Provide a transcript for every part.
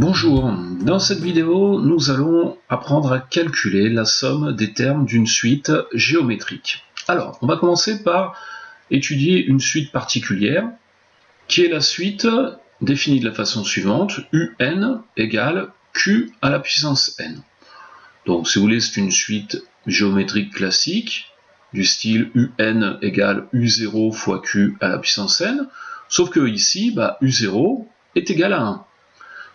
Bonjour, dans cette vidéo, nous allons apprendre à calculer la somme des termes d'une suite géométrique. Alors, on va commencer par étudier une suite particulière, qui est la suite définie de la façon suivante, un égale q à la puissance n. Donc, si vous voulez, c'est une suite géométrique classique, du style un égale u0 fois q à la puissance n, sauf que ici, u0 est égal à 1.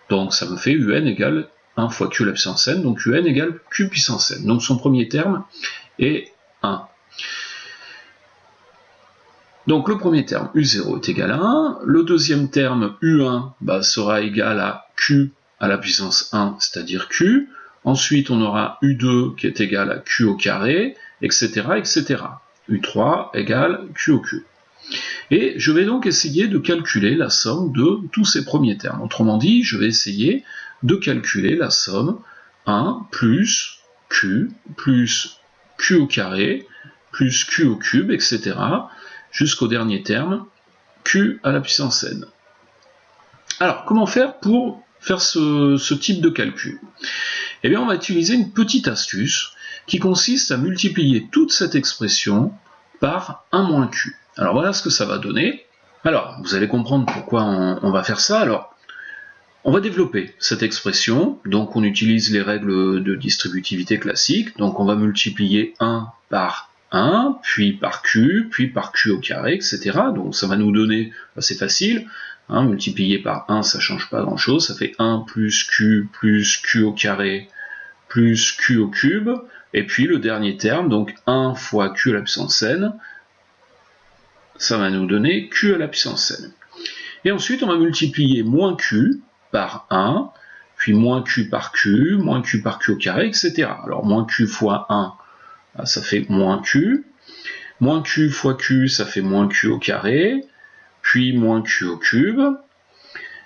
Donc ça me fait un égale 1 fois q à la puissance n, donc un égale q puissance n. Donc son premier terme est 1. Donc le premier terme, u0 est égal à 1. Le deuxième terme, u1, sera égal à q à la puissance 1, c'est-à-dire q. Ensuite, on aura u2 qui est égal à q au carré, etc., etc. u3 égale q au cube. Et je vais donc essayer de calculer la somme de tous ces premiers termes. Autrement dit, je vais essayer de calculer la somme 1 plus q au carré, plus q au cube, etc., jusqu'au dernier terme, q à la puissance n. Alors, comment faire pour faire ce type de calcul? Eh bien, on va utiliser une petite astuce qui consiste à multiplier toute cette expression par 1 moins q. Alors voilà ce que ça va donner. Alors, vous allez comprendre pourquoi on va faire ça. Alors, on va développer cette expression. Donc, on utilise les règles de distributivité classiques. Donc, on va multiplier 1 par 1, puis par q au carré, etc. Donc, ça va nous donner, c'est facile, multiplier par 1, ça ne change pas grand-chose. Ça fait 1 plus q au carré, plus q au cube. Et puis, le dernier terme, donc 1 fois q à la puissance n, ça va nous donner q à la puissance n. Et ensuite, on va multiplier moins q par 1, puis moins q par q au carré, etc. Alors, moins q fois 1, ça fait moins q fois q, ça fait moins q au carré, puis moins q au cube,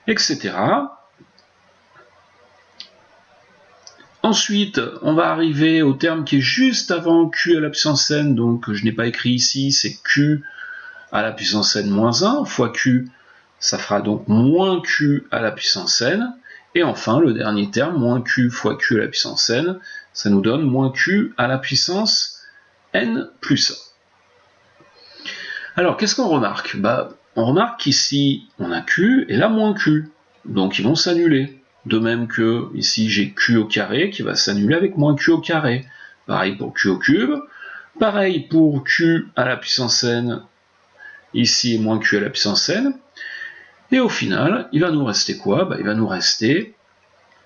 etc. Ensuite, on va arriver au terme qui est juste avant q à la puissance n, donc je n'ai pas écrit ici, c'est q à la puissance n moins 1 fois q, ça fera donc moins q à la puissance n. Et enfin, le dernier terme, moins q fois q à la puissance n, ça nous donne moins q à la puissance n plus 1. Alors, qu'est-ce qu'on remarque? On remarque qu'ici, on a q et là, moins q. Donc, ils vont s'annuler. De même que ici, j'ai q au carré qui va s'annuler avec moins q au carré. Pareil pour q au cube. Pareil pour q à la puissance n, ici moins q à la puissance n, et au final, il va nous rester quoi? Il va nous rester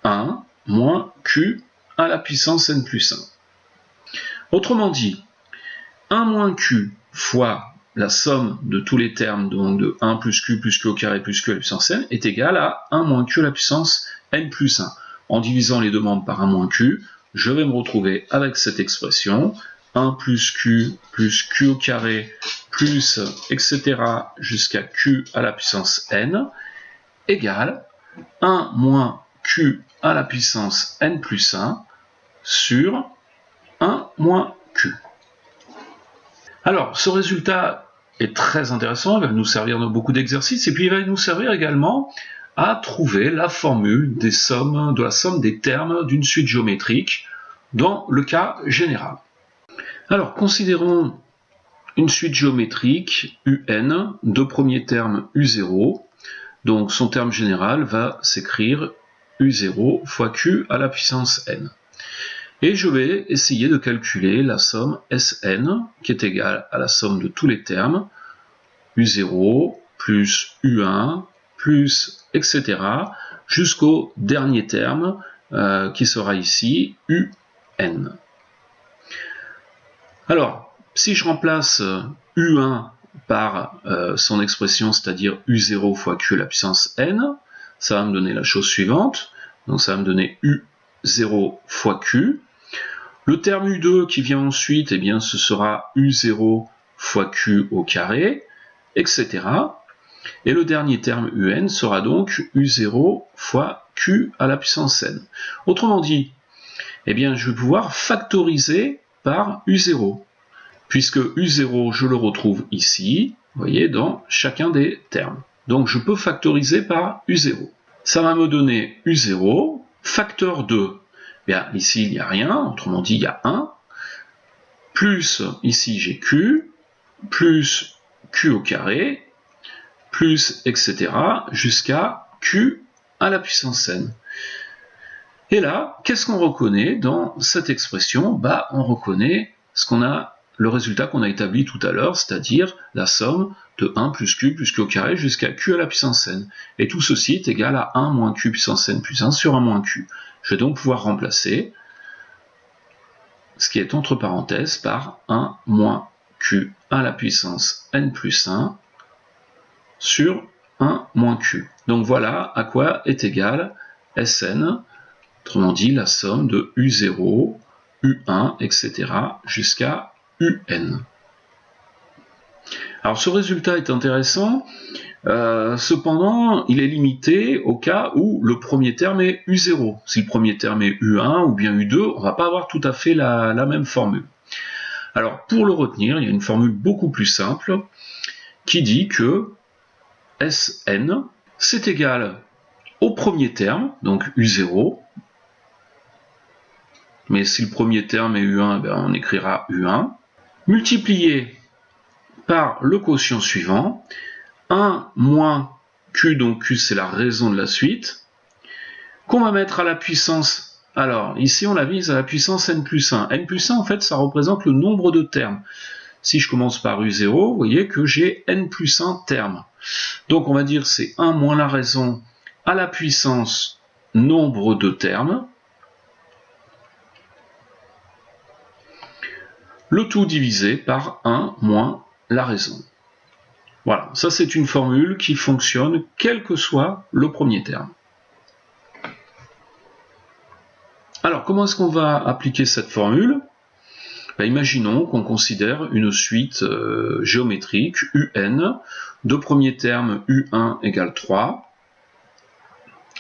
1 moins q à la puissance n plus 1. Autrement dit, 1 moins q fois la somme de tous les termes, donc de 1 plus q au carré plus q à la puissance n, est égal à 1 moins q à la puissance n plus 1. En divisant les deux membres par 1 moins q, je vais me retrouver avec cette expression, 1 plus q au carré, plus, etc., jusqu'à q à la puissance n, égale 1 moins q à la puissance n plus 1 sur 1 moins q. Alors, ce résultat est très intéressant, il va nous servir dans beaucoup d'exercices, et puis il va nous servir également à trouver la formule de la somme des termes d'une suite géométrique dans le cas général. Alors, considérons une suite géométrique un, deux premiers termes u0, donc son terme général va s'écrire u0 fois q à la puissance n. Et je vais essayer de calculer la somme Sn, qui est égale à la somme de tous les termes, u0 plus u1 plus etc. jusqu'au dernier terme qui sera ici un. Alors, si je remplace u1 par son expression, c'est-à-dire u0 fois q à la puissance n, ça va me donner la chose suivante. Donc ça va me donner u0 fois q. Le terme u2 qui vient ensuite, eh bien, ce sera u0 fois q au carré, etc. Et le dernier terme un sera donc u0 fois q à la puissance n. Autrement dit, eh bien, je vais pouvoir factoriser par u0, puisque u0, je le retrouve ici, vous voyez, dans chacun des termes. Donc je peux factoriser par u0. ça va me donner U0, facteur 2. Bien, ici, il n'y a rien, autrement dit, il y a 1. Plus, ici, j'ai Q, plus Q au carré, plus, etc., jusqu'à Q à la puissance n. Et là, qu'est-ce qu'on reconnaît dans cette expression? On reconnaît le résultat qu'on a établi tout à l'heure, c'est-à-dire la somme de 1 plus Q au carré jusqu'à Q à la puissance n. Et tout ceci est égal à 1 moins Q puissance n plus 1 sur 1 moins Q. Je vais donc pouvoir remplacer ce qui est entre parenthèses par 1 moins Q à la puissance n plus 1 sur 1 moins Q. Donc voilà à quoi est égal Sn, autrement dit la somme de U0, U1, etc. jusqu'à UN. Alors ce résultat est intéressant, cependant il est limité au cas où le premier terme est U0. Si le premier terme est U1 ou bien U2, on ne va pas avoir tout à fait la même formule. Alors pour le retenir, il y a une formule beaucoup plus simple qui dit que Sn, c'est égal au premier terme, donc U0, mais si le premier terme est U1, on écrira U1, multiplié par le quotient suivant, 1 moins Q, donc Q c'est la raison de la suite, qu'on va mettre à la puissance, alors ici on la mise à la puissance n plus 1. n plus 1 en fait ça représente le nombre de termes. Si je commence par U0, vous voyez que j'ai n plus 1 termes. Donc on va dire c'est 1 moins la raison à la puissance nombre de termes, le tout divisé par 1 moins la raison. Voilà, ça c'est une formule qui fonctionne quel que soit le premier terme. Alors comment est-ce qu'on va appliquer cette formule? Imaginons qu'on considère une suite géométrique UN, de premier terme U1 égale 3,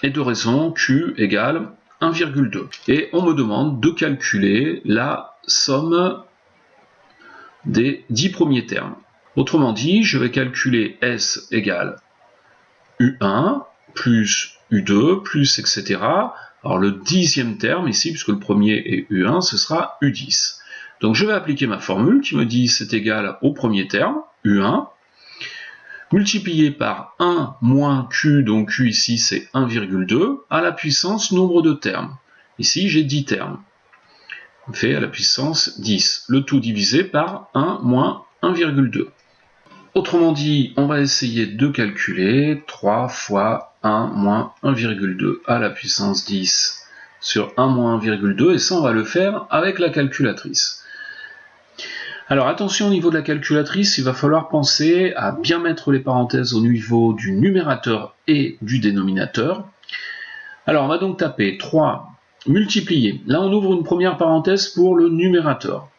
et de raison Q égale 1,2. Et on me demande de calculer la somme des 10 premiers termes. Autrement dit, je vais calculer S égale U1 plus U2 plus etc. Alors le 10e terme ici, puisque le premier est U1, ce sera U10. Donc je vais appliquer ma formule qui me dit c'est égal au premier terme, U1, multiplié par 1 moins Q, donc Q ici c'est 1,2, à la puissance nombre de termes. Ici j'ai 10 termes. On fait à la puissance 10. Le tout divisé par 1 moins 1,2. Autrement dit, on va essayer de calculer 3 fois 1 moins 1,2 à la puissance 10 sur 1 moins 1,2, et ça on va le faire avec la calculatrice. Alors attention au niveau de la calculatrice, il va falloir penser à bien mettre les parenthèses au niveau du numérateur et du dénominateur. Alors on va donc taper 3 multiplié. Là on ouvre une première parenthèse pour le numérateur.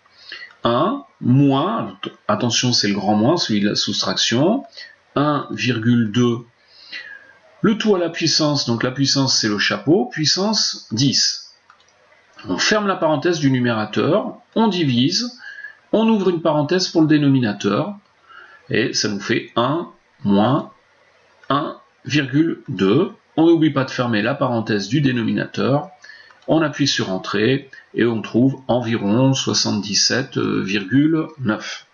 1 moins, attention c'est le grand moins, celui de la soustraction, 1,2, le tout à la puissance, donc la puissance c'est le chapeau, puissance 10. On ferme la parenthèse du numérateur, on divise, on ouvre une parenthèse pour le dénominateur, et ça nous fait 1 moins 1,2. On n'oublie pas de fermer la parenthèse du dénominateur, on appuie sur Entrée, et on trouve environ 77,9.